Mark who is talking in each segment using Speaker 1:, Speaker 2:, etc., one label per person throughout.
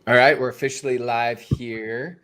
Speaker 1: All right, we're officially live here,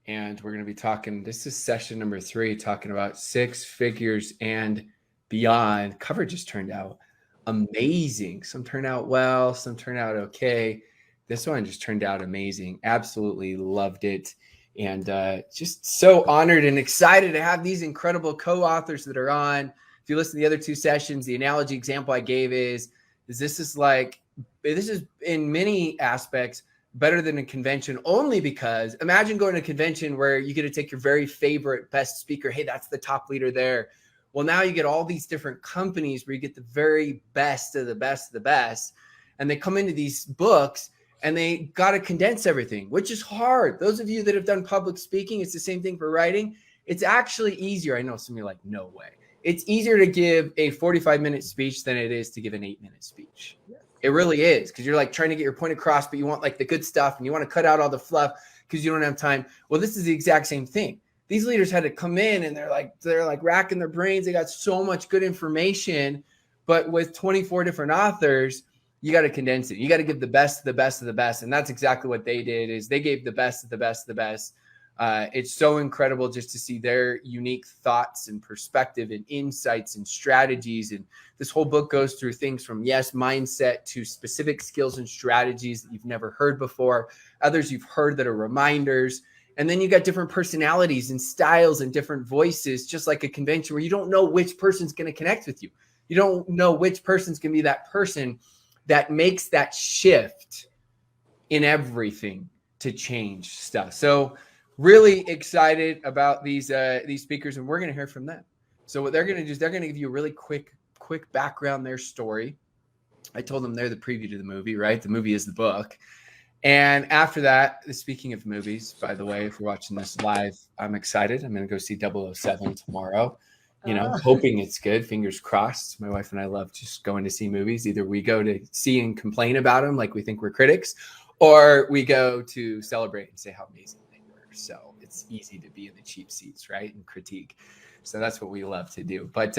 Speaker 1: and we're going to be talking. This is session number 3, talking about six figures and beyond. Cover just turned out amazing. Some turned out well, some turned out okay. This one just turned out amazing. Absolutely loved it. And just so honored and excited to have these incredible co-authors that are on. If you listen to the other 2 sessions, the analogy example I gave is this is in many aspects better than a convention, only because imagine going to a convention where you get to take your very favorite best speaker. Hey, that's the top leader there. Well, now you get all these different companies where you get the very best of the best of the best. And they come into these books and they got to condense everything, which is hard. Those of you that have done public speaking, it's the same thing for writing. It's actually easier. I know some of you are like, no way. It's easier to give a 45-minute speech than it is to give an 8-minute speech. It really is, because you're like trying to get your point across, but you want like the good stuff and you want to cut out all the fluff because you don't have time. Well, this is the exact same thing. These leaders had to come in and they're like racking their brains. They got so much good information, but with 24 different authors, you got to condense it. You got to give the best of the best of the best. And that's exactly what they did, is they gave the best of the best of the best. It's so incredible just to see their unique thoughts and perspective and insights and strategies. And this whole book goes through things from, yes, mindset, to specific skills and strategies that you've never heard before. Others you've heard that are reminders. And then you got different personalities and styles and different voices, just like a convention where you don't know which person's going to connect with you. You don't know which person's going to be that person that makes that shift in everything to change stuff. So really excited about these speakers, and we're going to hear from them. So what they're going to do is they're going to give you a really quick background, their story. I told them they're the preview to the movie, right? The movie is the book. And after that, speaking of movies, by the way, if you're watching this live, I'm excited. I'm going to go see 007 tomorrow. Hoping it's good. Fingers crossed. My wife and I love just going to see movies. Either we go to see and complain about them like we think we're critics, or we go to celebrate and say how amazing they were. So it's easy to be in the cheap seats, right? And critique. So that's what we love to do. But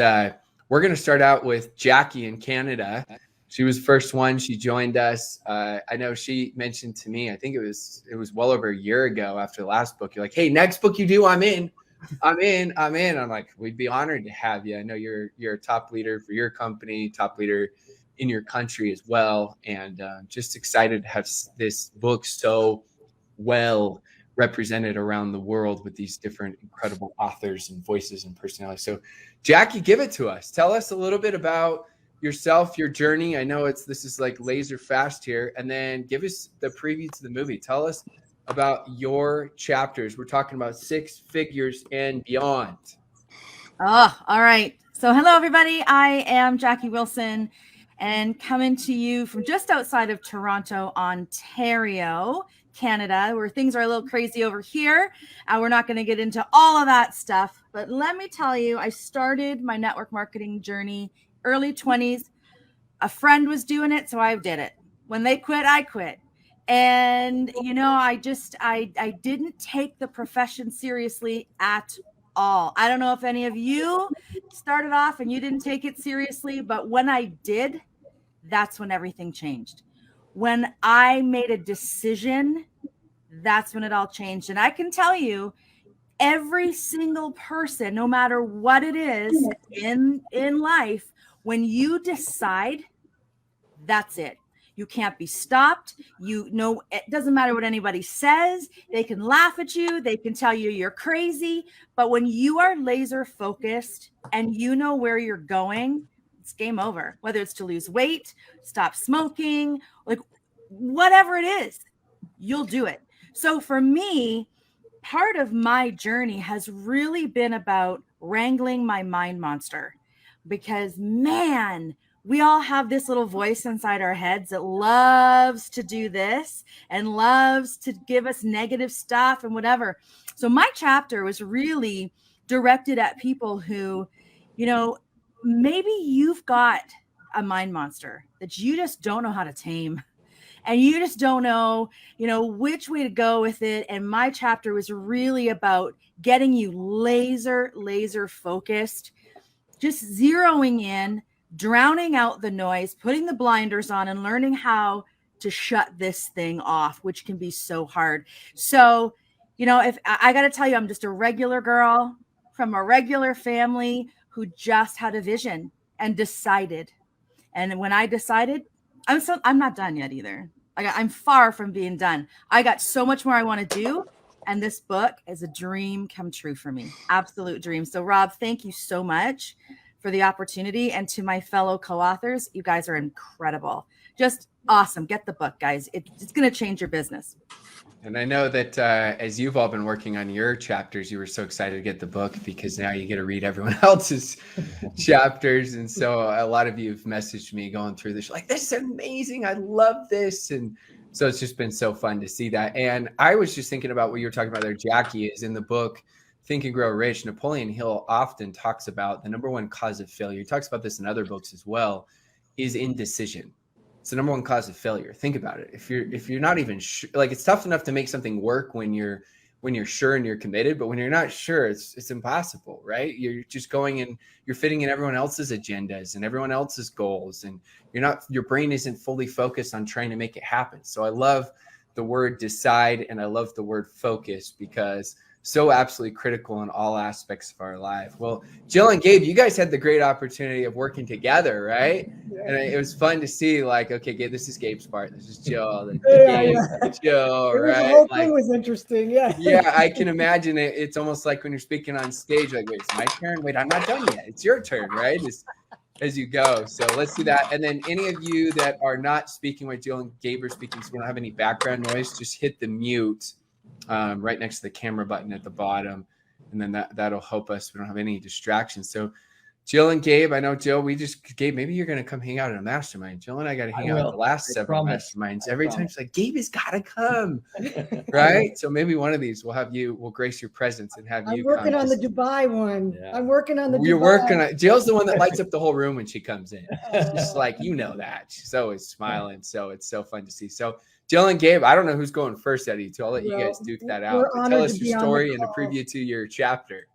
Speaker 1: we're going to start out with Jackie in Canada. She was the first one. She joined us. I know she mentioned to me, I think it was well over a year ago after the last book. You're like, hey, next book you do, I'm in. I'm like, we'd be honored to have you. I know you're a top leader for your company, top leader in your country as well. And just excited to have this book so well represented around the world with these different incredible authors and voices and personalities. So Jackie, give it to us. Tell us a little bit about yourself, your journey. I know this is like laser fast here. And then give us the preview to the movie. Tell us about your chapters. We're talking about 6 figures and beyond.
Speaker 2: Oh, all right. So hello, everybody. I am Jackie Wilson and coming to you from just outside of Toronto, Ontario, Canada, where things are a little crazy over here. We're not going to get into all of that stuff, but let me tell you, I started my network marketing journey early 20s. A friend was doing it, so I did it. When they quit, I quit. And, I didn't take the profession seriously at all. I don't know if any of you started off and you didn't take it seriously, but when I did, that's when everything changed. When I made a decision, that's when it all changed. And I can tell you, every single person, no matter what it is in life, when you decide, that's it. You can't be stopped. It doesn't matter what anybody says. They can laugh at you. They can tell you you're crazy. But when you are laser focused and you know where you're going, it's game over. Whether it's to lose weight, stop smoking, like whatever it is, you'll do it. So for me, part of my journey has really been about wrangling my mind monster, because man, we all have this little voice inside our heads that loves to do this and loves to give us negative stuff and whatever. So my chapter was really directed at people who, maybe you've got a mind monster that you just don't know how to tame. And you just don't know, which way to go with it. And my chapter was really about getting you laser focused, just zeroing in, drowning out the noise, putting the blinders on, and learning how to shut this thing off, which can be so hard. So, if I got to tell you, I'm just a regular girl from a regular family who just had a vision and decided. And when I decided, I'm not done yet either. I'm far from being done. I got so much more I want to do. And this book is a dream come true for me. Absolute dream. So Rob, thank you so much for the opportunity. And to my fellow co-authors, you guys are incredible. Just awesome. Get the book, guys. It's going to change your business.
Speaker 1: And I know that as you've all been working on your chapters, you were so excited to get the book because now you get to read everyone else's chapters. And so a lot of you have messaged me going through this, like, this is amazing. I love this. And so it's just been so fun to see that. And I was just thinking about what you were talking about there, Jackie, is in the book, Think and Grow Rich. Napoleon Hill often talks about the number one cause of failure. He talks about this in other books as well, is indecision. It's the number one cause of failure. Think about it. If you're not even sure, like, it's tough enough to make something work when you're sure and you're committed, but when you're not sure, it's impossible, right? You're just going and you're fitting in everyone else's agendas and everyone else's goals, and your brain isn't fully focused on trying to make it happen. So I love the word decide, and I love the word focus, because so absolutely critical in all aspects of our life. Well, Jill and Gabe, you guys had the great opportunity of working together, right? Yeah. And it was fun to see, like, okay, Gabe, this is Gabe's part. This is Jill. Jill, right?
Speaker 3: The whole thing was interesting. Yeah.
Speaker 1: Yeah, I can imagine it. It's almost like when you're speaking on stage, like, wait, it's my turn. Wait, I'm not done yet. It's your turn, right? As you go. So let's do that. And then any of you that are not speaking when Jill and Gabe are speaking, so we don't have any background noise, just hit the mute right next to the camera button at the bottom, and then that'll help us. We don't have any distractions. So Jill and Gabe, I know Jill, Gabe, maybe you're going to come hang out in a mastermind. Jill and I got to hang out at the last several masterminds. Every time she's like, Gabe has got to come, right? So maybe one of these we'll grace your presence and have you come.
Speaker 3: I'm working on the Dubai one. Yeah. I'm working on the
Speaker 1: You're working on, Jill's the one that lights up the whole room when she comes in. It's just like, that. She's always smiling. So it's so fun to see. So Jill and Gabe, I don't know who's going first out of you two. I'll let you guys duke that out. Tell us your story and a preview to your chapter.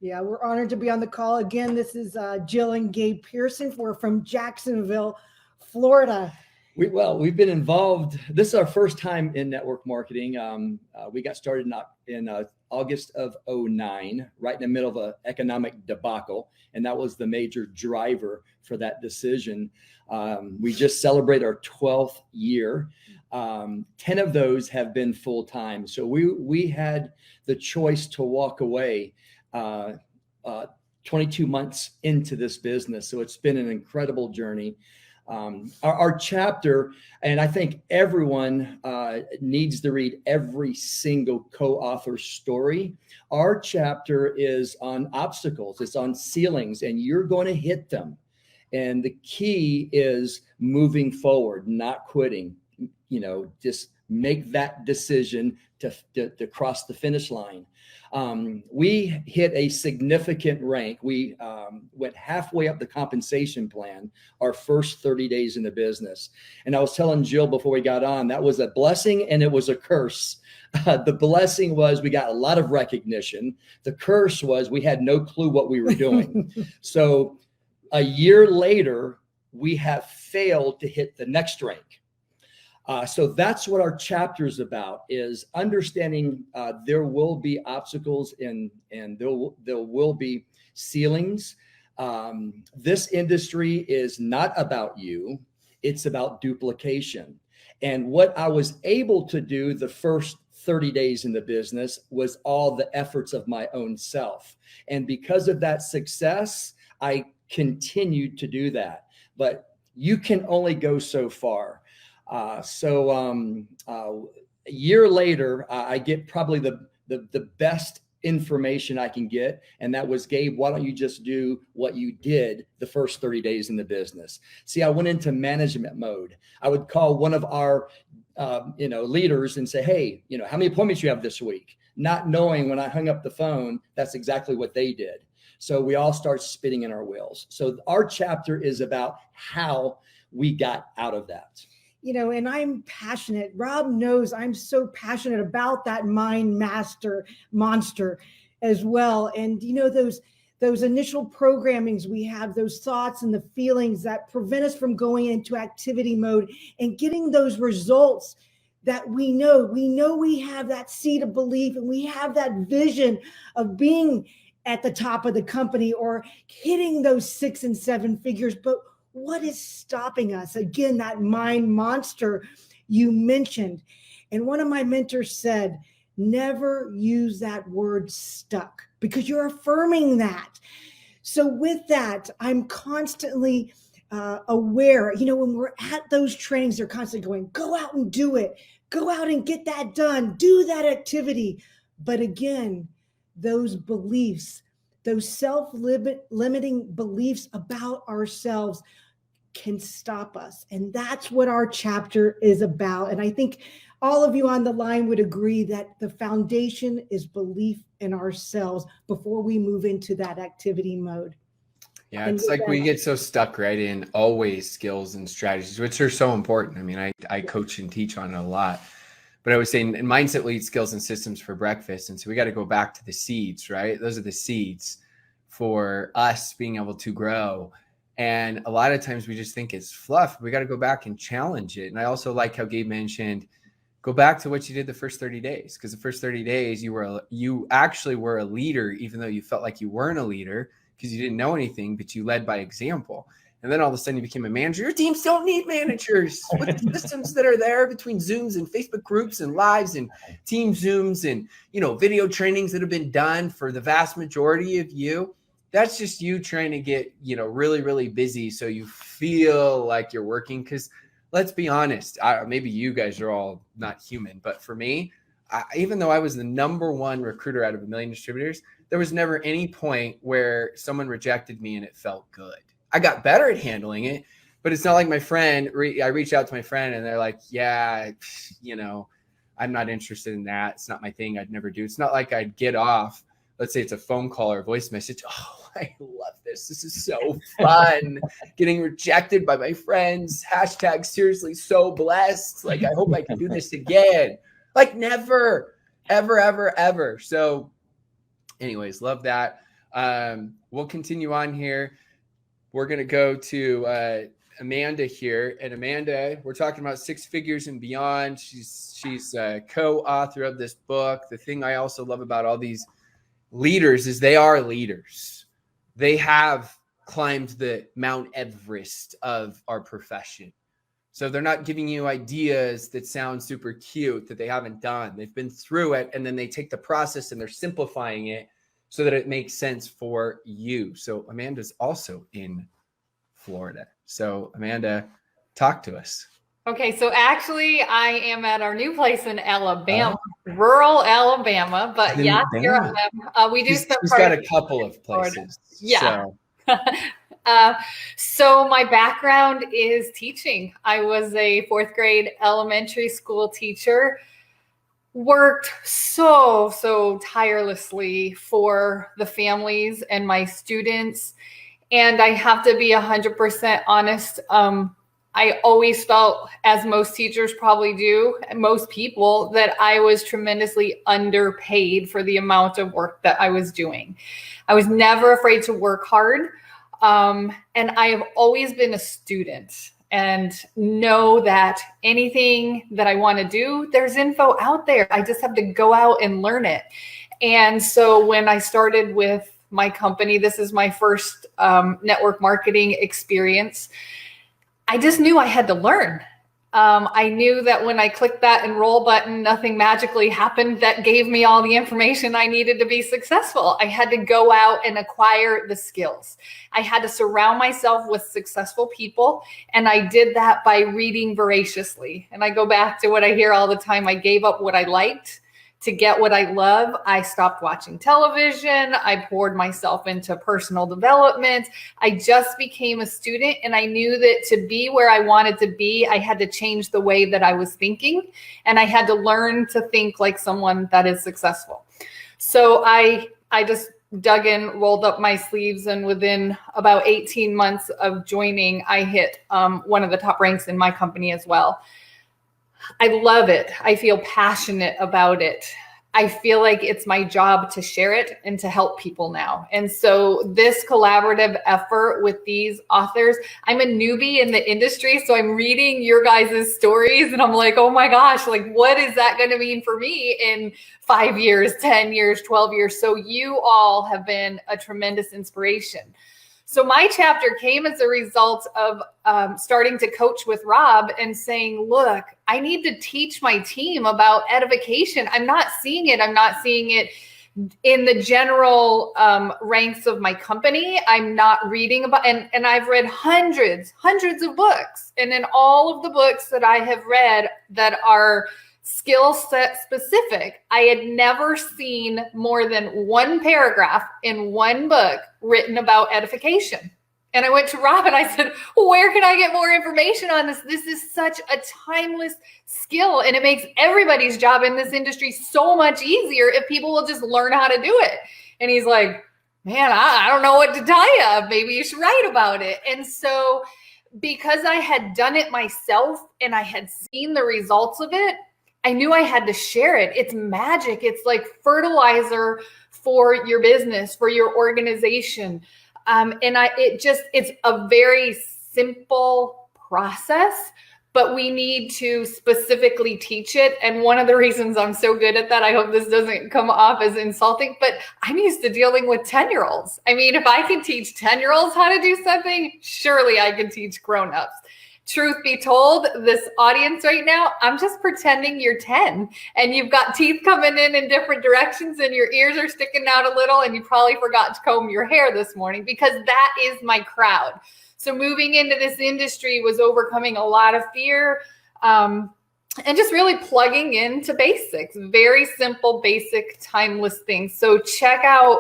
Speaker 3: Yeah, we're honored to be on the call. Again, this is Jill and Gabe Pearson. We're from Jacksonville, Florida.
Speaker 4: We've been involved. This is our first time in network marketing. We got started in August of 2009, right in the middle of an economic debacle. And that was the major driver for that decision. We just celebrated our 12th year. 10 of those have been full-time. So we had the choice to walk away 22 months into this business. So it's been an incredible journey. Our chapter, and I think everyone needs to read every single co-author story. Our chapter is on obstacles. It's on ceilings, and you're going to hit them. And the key is moving forward, not quitting. Just make that decision to cross the finish line. We hit a significant rank. We went halfway up the compensation plan our first 30 days in the business. And I was telling Jill before we got on, that was a blessing and it was a curse. The blessing was we got a lot of recognition. The curse was we had no clue what we were doing. So a year later, we have failed to hit the next rank. So that's what our chapter is about, is understanding there will be obstacles and there will be ceilings. This industry is not about you. It's about duplication. And what I was able to do the first 30 days in the business was all the efforts of my own self. And because of that success, I continued to do that. But you can only go so far. A year later, I get probably the best information I can get. And that was, Gabe, why don't you just do what you did the first 30 days in the business? See, I went into management mode. I would call one of our, leaders and say, hey, how many appointments you have this week? Not knowing when I hung up the phone, that's exactly what they did. So we all start spinning in our wheels. So our chapter is about how we got out of that.
Speaker 3: And I'm passionate. Rob knows I'm so passionate about that mind master monster as well. And those those initial programmings we have, those thoughts and the feelings that prevent us from going into activity mode and getting those results that we know we have that seed of belief and we have that vision of being at the top of the company or hitting those 6 and 7 figures. But what is stopping us? Again, that mind monster you mentioned. And one of my mentors said, never use that word stuck, because you're affirming that. So with that, I'm constantly aware, when we're at those trainings, they're constantly going, go out and do it. Go out and get that done. Do that activity. But again, those beliefs, those self-limiting beliefs about ourselves can stop us. And that's what our chapter is about. And I think all of you on the line would agree that the foundation is belief in ourselves before we move into that activity mode.
Speaker 1: Yeah, it's like we get so stuck, right, in always skills and strategies, which are so important. I mean, I coach and teach on it a lot. But I was saying, in mindset leads skills and systems for breakfast. And so we got to go back to the seeds, right? Those are the seeds for us being able to grow. And a lot of times we just think it's fluff. We got to go back and challenge it. And I also like how Gabe mentioned, go back to what you did the first 30 days, because the first 30 days you actually were a leader, even though you felt like you weren't a leader because you didn't know anything, but you led by example. And then all of a sudden you became a manager. Your teams don't need managers with the systems that are there between Zooms and Facebook groups and lives and team Zooms and, video trainings that have been done for the vast majority of you. That's just you trying to get, really, really busy so you feel like you're working. Because let's be honest, maybe you guys are all not human, but for me, even though I was the number one recruiter out of 1 million distributors, there was never any point where someone rejected me and it felt good. I got better at handling it, but it's not like my friend, I reached out to my friend and they're like, yeah, I'm not interested in that. It's not my thing. I'd never do. It's not like I'd get off. Let's say it's a phone call or a voice message. Oh, I love this. This is so fun. Getting rejected by my friends. # seriously so blessed. Like, I hope I can do this again. Like never, ever, ever, ever. So anyways, love that. We'll continue on here. We're going to go to Amanda here. And Amanda, we're talking about 6 figures and beyond. She's a co-author of this book. The thing I also love about all these leaders is they are leaders. They have climbed the Mount Everest of our profession. So they're not giving you ideas that sound super cute that they haven't done. They've been through it, and then they take the process and they're simplifying it so that it makes sense for you. So Amanda's also in Florida. So Amanda, talk to us.
Speaker 5: Okay, so actually I am at our new place in Alabama, rural Alabama, but yeah, here I am. We do
Speaker 1: She's got a couple of places.
Speaker 5: Florida. Yeah. So my background is teaching. I was a 4th grade elementary school teacher, worked so tirelessly for the families and my students. And I have to be 100% honest. I always felt, as most teachers probably do, and most people, that I was tremendously underpaid for the amount of work that I was doing. I was never afraid to work hard. And I have always been a student and know that anything that I want to do, there's info out there. I just have to go out and learn it. And so when I started with my company, this is my first network marketing experience, I just knew I had to learn. I knew that when I clicked that enroll button, nothing magically happened that gave me all the information I needed to be successful. I had to go out and acquire the skills. I had to surround myself with successful people. And I did that by reading voraciously. And I go back to what I hear all the time. I gave up what I liked to get what I love. I stopped watching television. I poured myself into personal development. I just became a student, and I knew that to be where I wanted to be, I had to change the way that I was thinking, and I had to learn to think like someone that is successful. So I just dug in, rolled up my sleeves, and within about 18 months of joining, I hit one of the top ranks in my company as well. I love it. I feel passionate about it. I feel like it's my job to share it and to help people now. And so this collaborative effort with these authors, I'm a newbie in the industry, so I'm reading your guys' stories and I'm like, oh my gosh, like what is that going to mean for me in 5 years, 10 years, 12 years? So you all have been a tremendous inspiration. So my chapter came as a result of starting to coach with Rob and saying, look, I need to teach my team about edification. I'm not seeing it. I'm not seeing it in the general ranks of my company. I'm not reading about, and I've read hundreds of books. And in all of the books that I have read that are skill set specific, I had never seen more than one paragraph in one book written about edification. And I went to Rob and I said, where can I get more information on this? This is such a timeless skill, and it makes everybody's job in this industry so much easier if people will just learn how to do it. And he's like, man, I don't know what to tell you. Maybe you should write about it. And so because I had done it myself and I had seen the results of it, I knew I had to share it. It's magic. It's like fertilizer for your business, for your organization. It's a very simple process, but we need to specifically teach it. And one of the reasons I'm so good at that, I hope this doesn't come off as insulting, but I'm used to dealing with 10-year-olds. I mean, if I can teach 10-year-olds how to do something, surely I can teach grown-ups. Truth be told, this audience right now, I'm just pretending you're 10 and you've got teeth coming in different directions and your ears are sticking out a little and you probably forgot to comb your hair this morning, because that is my crowd. So moving into this industry was overcoming a lot of fear and just really plugging into basics, very simple, basic, timeless things. So check out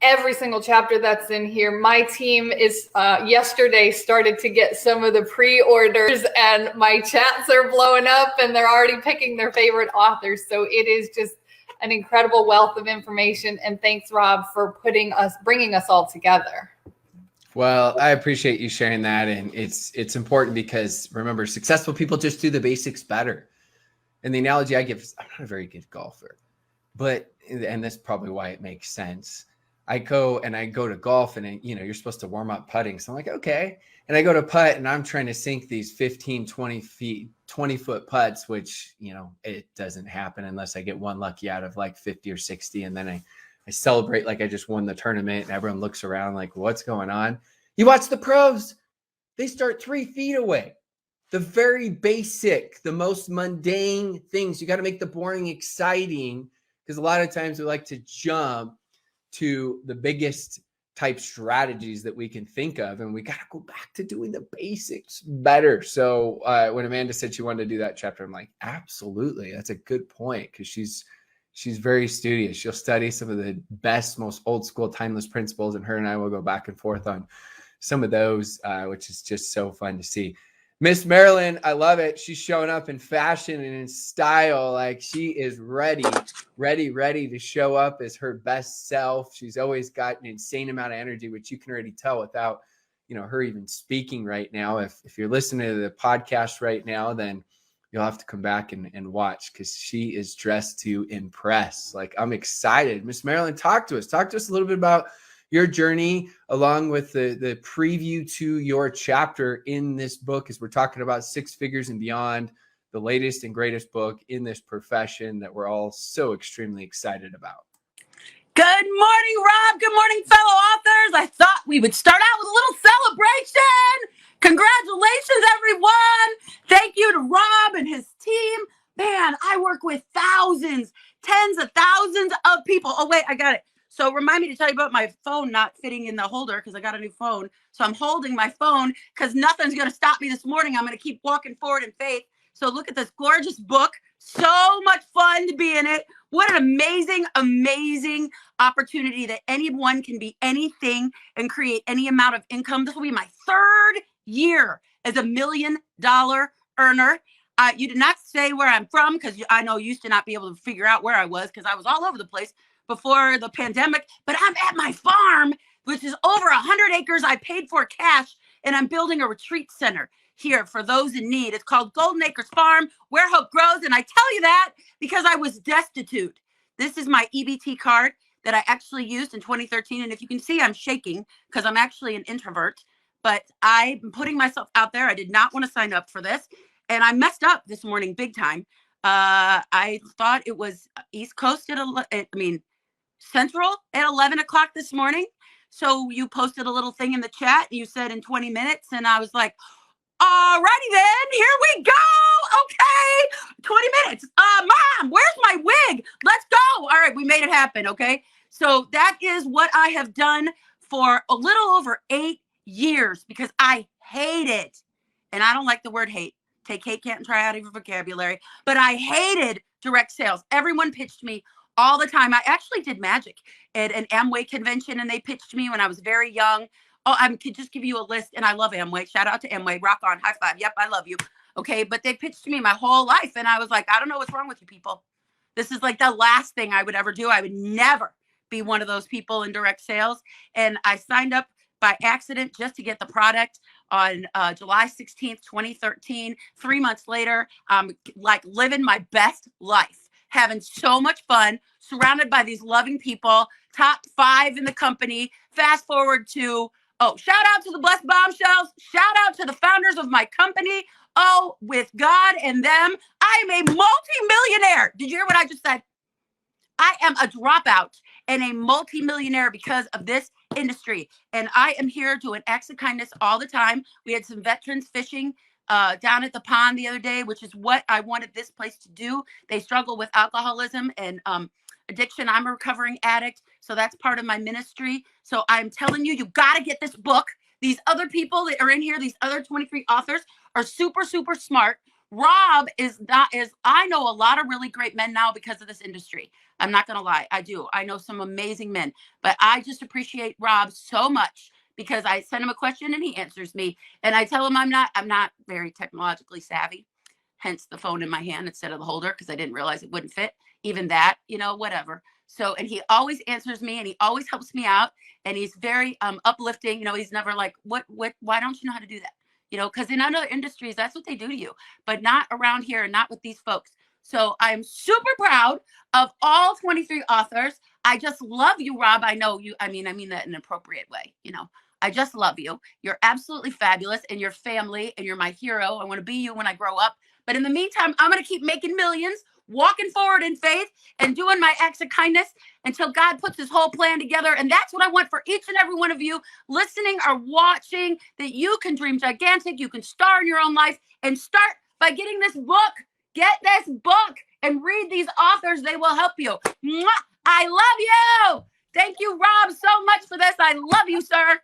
Speaker 5: every single chapter that's in here. My team is yesterday started to get some of the pre-orders, and my chats are blowing up and they're already picking their favorite authors. So it is just an incredible wealth of information. And thanks, Rob, for bringing us all together.
Speaker 1: Well, I appreciate you sharing that. And it's important because remember, successful people just do the basics better. And the analogy I give is I'm not a very good golfer, and that's probably why it makes sense. I go to golf and, you're supposed to warm up putting. So I'm like, okay. And I go to putt and I'm trying to sink these 15, 20-foot putts, which, it doesn't happen unless I get one lucky out of like 50 or 60. And then I celebrate like I just won the tournament and everyone looks around like, what's going on? You watch the pros. They start 3 feet away. The very basic, the most mundane things. You got to make the boring exciting, because a lot of times we like to jump to the biggest type strategies that we can think of, and we got to go back to doing the basics better. So when Amanda said she wanted to do that chapter, I'm like, absolutely, that's a good point, because she's very studious. She'll study some of the best, most old school, timeless principles, and her and I will go back and forth on some of those, which is just so fun to see. Miss Marilyn, I love it. She's showing up in fashion and in style. Like she is ready to show up as her best self. She's always got an insane amount of energy, which you can already tell without, her even speaking right now. If you're listening to the podcast right now, then you'll have to come back and watch, because she is dressed to impress. Like, I'm excited. Miss Marilyn, talk to us a little bit about your journey, along with the preview to your chapter in this book, as we're talking about 6 figures and beyond, the latest and greatest book in this profession that we're all so extremely excited about.
Speaker 6: Good morning, Rob. Good morning, fellow authors. I thought we would start out with a little celebration. Congratulations, everyone. Thank you to Rob and his team. Man, I work with thousands, tens of thousands of people. Oh, wait, I got it. So remind me to tell you about my phone not fitting in the holder, because I got a new phone. So I'm holding my phone because nothing's going to stop me this morning. I'm going to keep walking forward in faith. So look at this gorgeous book. So much fun to be in it. What an amazing, amazing opportunity that anyone can be anything and create any amount of income. This will be my 3rd year as $1 million earner. You did not say where I'm from, because I know you used to not be able to figure out where I was, because I was all over the place before the pandemic. But I'm at my farm, which is over 100 acres I paid for cash, and I'm building a retreat center here for those in need. It's called Golden Acres Farm, where hope grows. And I tell you that because I was destitute This is my EBT card that I actually used in 2013. And if you can see, I'm shaking because I'm actually an introvert, but I'm putting myself out there. I did not want to sign up for this. And I messed up this morning big time. I thought it was East Coast Central at 11 o'clock this morning. So you posted a little thing in the chat. You said in 20 minutes. And I was like, all righty then, here we go. Okay, 20 minutes. Mom, where's my wig? Let's go. All right, we made it happen. Okay, so that is what I have done for a little over 8 years because I hate it. And I don't like the word hate. Take hate, can't, and try out of your vocabulary. But I hated direct sales. Everyone pitched me all the time. I actually did magic at an Amway convention, and they pitched me when I was very young. Oh, I could just give you a list, and I love Amway. Shout out to Amway. Rock on. High five. Yep, I love you. Okay, but they pitched me my whole life, and I was like, I don't know what's wrong with you people. This is like the last thing I would ever do. I would never be one of those people in direct sales. And I signed up by accident just to get the product on July 16th, 2013. 3 months later, I'm like living my best life, having so much fun, surrounded by these loving people, top 5 in the company. Fast forward to, shout out to the Blessed Bombshells. Shout out to the founders of my company. Oh, with God and them, I am a multi-millionaire. Did you hear what I just said? I am a dropout and a multi-millionaire because of this industry. And I am here doing acts of kindness all the time. We had some veterans fishing down at the pond the other day, which is what I wanted this place to do. They struggle with alcoholism and addiction. I'm a recovering addict, so that's part of my ministry. So I'm telling you, you got to get this book. These other people that are in here, these other 23 authors are super, super smart. Rob I know a lot of really great men now because of this industry. I'm not going to lie. I do. I know some amazing men, but I just appreciate Rob so much because I send him a question and he answers me. And I tell him I'm not very technologically savvy, hence the phone in my hand instead of the holder, because I didn't realize it wouldn't fit. Even that, whatever. So, and he always answers me and he always helps me out. And he's very uplifting. He's never like, why don't you know how to do that? Because in other industries, that's what they do to you, but not around here and not with these folks. So I'm super proud of all 23 authors. I just love you, Rob. I know you. I mean that in an appropriate way. I just love you. You're absolutely fabulous and your family and you're my hero. I want to be you when I grow up. But in the meantime, I'm going to keep making millions, walking forward in faith and doing my acts of kindness until God puts his whole plan together. And that's what I want for each and every one of you listening or watching, that you can dream gigantic. You can star in your own life and start by getting this book. Get this book and read these authors. They will help you. Mwah! I love you. Thank you, Rob, so much for this. I love you, sir.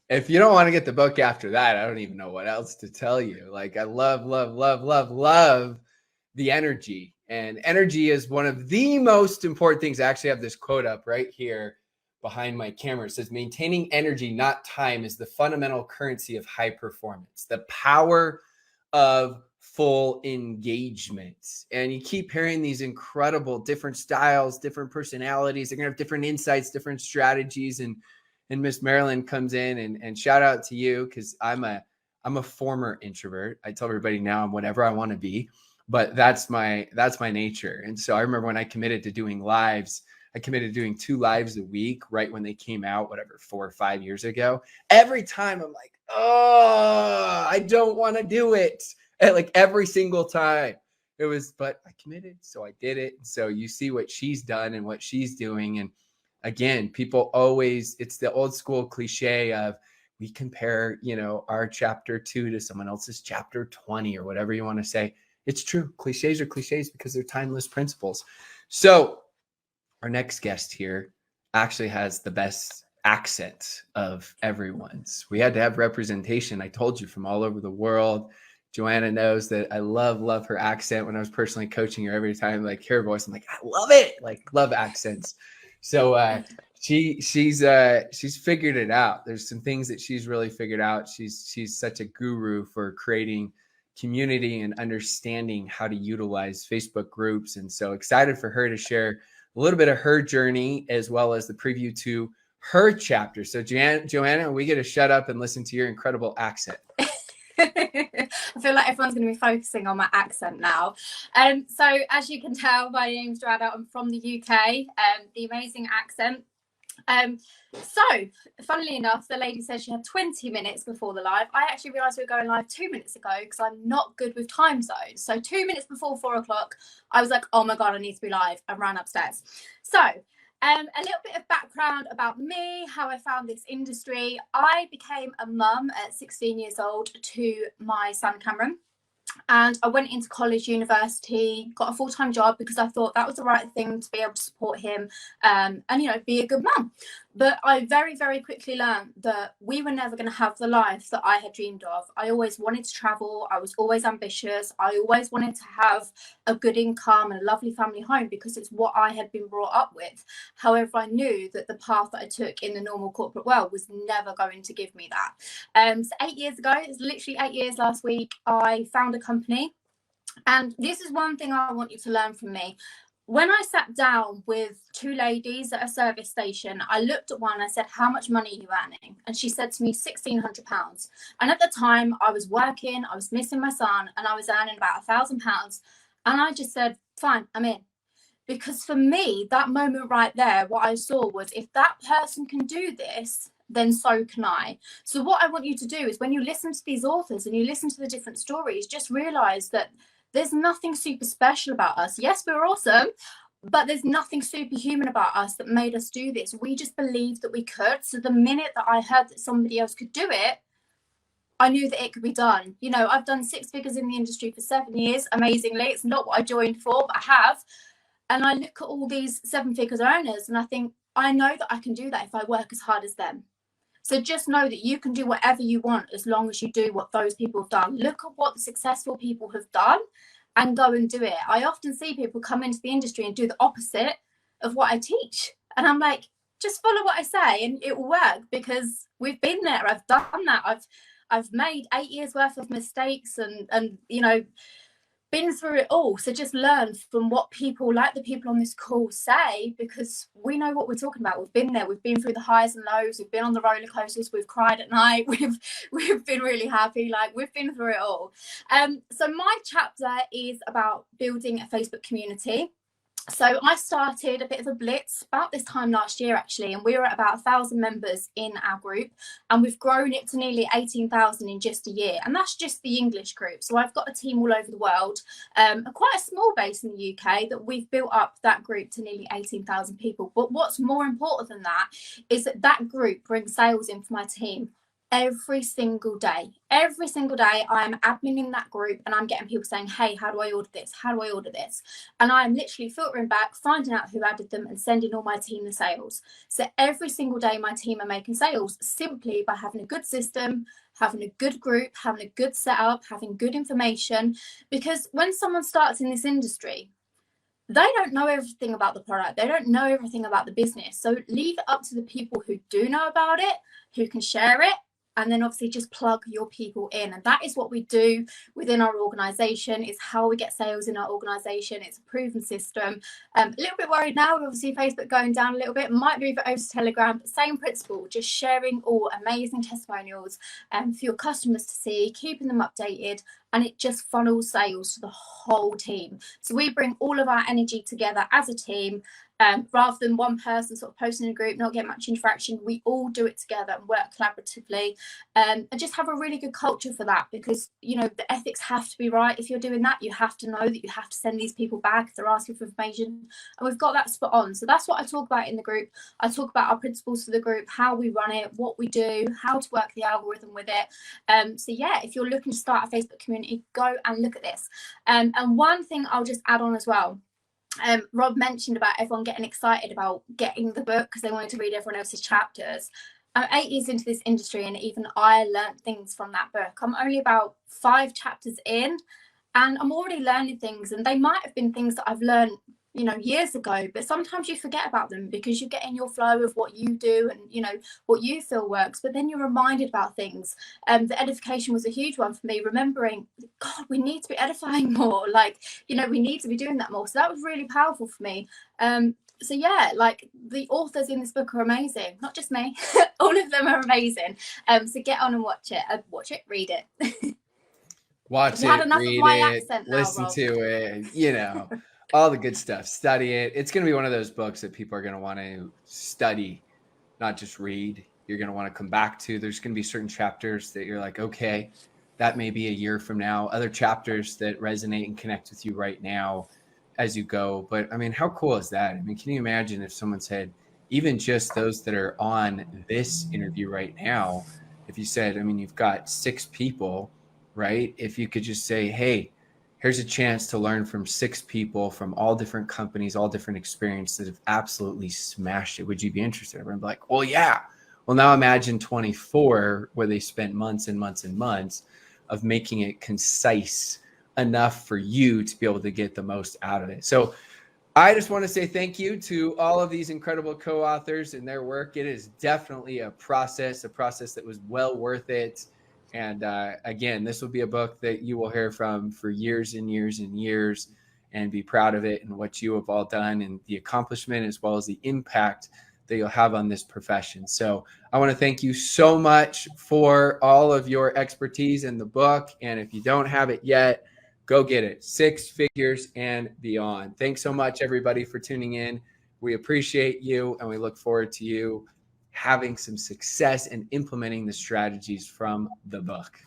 Speaker 1: If you don't want to get the book after that, I don't even know what else to tell you. Like, I love, love, love, love, love the energy. And energy is one of the most important things. I actually have this quote up right here behind my camera. It says, maintaining energy, not time, is the fundamental currency of high performance. The power of full engagement. And you keep hearing these incredible different styles, different personalities. They're going to have different insights, different strategies. And Miss Marilyn comes in and shout out to you, because I'm a former introvert. I tell everybody now I'm whatever I want to be, but that's my nature. And so I remember when I committed to doing lives, I committed to doing 2 lives a week right when they came out, 4 or 5 years ago. Every time I'm like, oh, I don't want to do it. And like every single time it was, but I committed, so I did it. So you see what she's done and what she's doing. And again, people always, it's the old school cliche of we compare, our chapter 2 to someone else's chapter 20 or whatever you want to say. It's true. Cliches are cliches because they're timeless principles. So our next guest here actually has the best accent of everyone's. We had to have representation. I told you, from all over the world. Joanna knows that I love her accent. When I was personally coaching her, every time like hear her voice, I'm like, I love it. Like, love accents. So she's figured it out. There's some things that she's really figured out. She's such a guru for creating community and understanding how to utilize Facebook groups. And so excited for her to share a little bit of her journey as well as the preview to her chapter. So Joanna, we get to shut up and listen to your incredible accent.
Speaker 6: I
Speaker 7: feel like everyone's going to be focusing on my accent now. So as you can tell, my name's Joanna. I'm from the UK. The amazing accent. So funnily enough, the lady said she had 20 minutes before the live. I actually realized we were going live 2 minutes ago because I'm not good with time zones. So 2 minutes before 4 o'clock, I was like, oh my God, I need to be live. I ran upstairs. So a little bit of background about me, how I found this industry. I became a mum at 16 years old to my son, Cameron. And I went into college, university, got a full-time job because I thought that was the right thing to be able to support him and, you know, be a good mum. But I very, very quickly learned that we were never going to have the life that I had dreamed of. I always wanted to travel. I was always ambitious. I always wanted to have a good income and a lovely family home because it's what I had been brought up with. However, I knew that the path that I took in the normal corporate world was never going to give me that. So 8 years ago, it's literally 8 years last week, I found a company. And this is one thing I want you to learn from me. When I sat down with two ladies at a service station, I looked at one and I said, how much money are you earning? And she said to me, £1,600. And at the time I was working, I was missing my son, and I was earning about £1,000. And I just said, fine, I'm in. Because for me, that moment right there, what I saw was, if that person can do this, then so can I. So what I want you to do is, when you listen to these authors and you listen to the different stories, just realize that there's nothing super special about us. Yes, we're awesome, but there's nothing superhuman about us that made us do this. We just believed that we could. So the minute that I heard that somebody else could do it, I knew that it could be done. You know, I've done 6 figures in the industry for 7 years, amazingly. It's not what I joined for, but I have. And I look at all these 7 figures earners and I think, I know that I can do that if I work as hard as them. So just know that you can do whatever you want as long as you do what those people have done. Look at what the successful people have done and go and do it. I often see people come into the industry and do the opposite of what I teach. And I'm like, just follow what I say and it will work, because we've been there. I've done that. I've made 8 years worth of mistakes and you know, been through it all. So just learn from what people like the people on this call say, because we know what we're talking about. We've been there. We've been through the highs and lows. We've been on the roller coasters. We've cried at night. We've been really happy. Like, we've been through it all. So my chapter is about building a Facebook community. So I started a bit of a blitz about this time last year, actually, and we were at about 1,000 members in our group, and we've grown it to nearly 18,000 in just a year. And that's just the English group. So I've got a team all over the world, quite a small base in the UK, that we've built up that group to nearly 18,000 people. But what's more important than that is that that group brings sales in for my team every single day. Every single day I'm adminning that group and I'm getting people saying, hey, how do I order this? How do I order this? And I'm literally filtering back, finding out who added them and sending all my team the sales. So every single day my team are making sales simply by having a good system, having a good group, having a good setup, having good information. Because when someone starts in this industry, they don't know everything about the product. They don't know everything about the business. So leave it up to the people who do know about it, who can share it. And then obviously just plug your people in. And that is what we do within our organization. It's how we get sales in our organization. It's a proven system. A little bit worried now, obviously Facebook going down a little bit, might move it over to Telegram, but same principle, just sharing all amazing testimonials for your customers to see, keeping them updated, and it just funnels sales to the whole team. So we bring all of our energy together as a team. Rather than one person sort of posting in a group, not getting much interaction, we all do it together and work collaboratively, and just have a really good culture for that, because, you know, the ethics have to be right. If you're doing that, you have to know that you have to send these people back if they're asking for information, and we've got that spot on. So that's what I talk about in the group. I talk about our principles for the group, how we run it, what we do, how to work the algorithm with it. So yeah, if you're looking to start a Facebook community, go and look at this. And one thing I'll just add on as well. Rob mentioned about everyone getting excited about getting the book because they wanted to read everyone else's chapters. I'm 8 years into this industry and even I learned things from that book. I'm only about 5 chapters in and I'm already learning things, and they might have been things that I've learned, you know, years ago, but sometimes you forget about them because you get in your flow of what you do and, you know, what you feel works, but then you're reminded about things. The edification was a huge one for me, remembering, God, we need to be edifying more, like, you know, we need to be doing that more. So that was really powerful for me. So yeah, like, the authors in this book are amazing, not just me. All of them are amazing. So get on and watch it, read it.
Speaker 1: Watch
Speaker 7: You had
Speaker 1: it,
Speaker 7: enough of
Speaker 1: read
Speaker 7: my
Speaker 1: it,
Speaker 7: accent now,
Speaker 1: listen
Speaker 7: Rob.
Speaker 1: to it, you know, all the good stuff. Study it. It's going to be one of those books that people are going to want to study, not just read. You're going to want to come back to. There's going to be certain chapters that you're like, okay, that may be a year from now. Other chapters that resonate and connect with you right now as you go. But I mean, how cool is that? I mean, can you imagine if someone said, even just those that are on this interview right now, if you said, I mean, you've got 6 people, right? If you could just say, hey, here's a chance to learn from 6 people from all different companies, all different experiences that have absolutely smashed it. Would you be interested? Everyone would be like, well, yeah. Well, now imagine 24 where they spent months and months and months of making it concise enough for you to be able to get the most out of it. So I just want to say thank you to all of these incredible co-authors and their work. It is definitely a process that was well worth it. And again, this will be a book that you will hear from for years and years and years and be proud of it and what you have all done and the accomplishment as well as the impact that you'll have on this profession. So I want to thank you so much for all of your expertise in the book. And if you don't have it yet, go get it. 6 Figures and Beyond. Thanks so much, everybody, for tuning in. We appreciate you, and we look forward to you having some success and implementing the strategies from the book.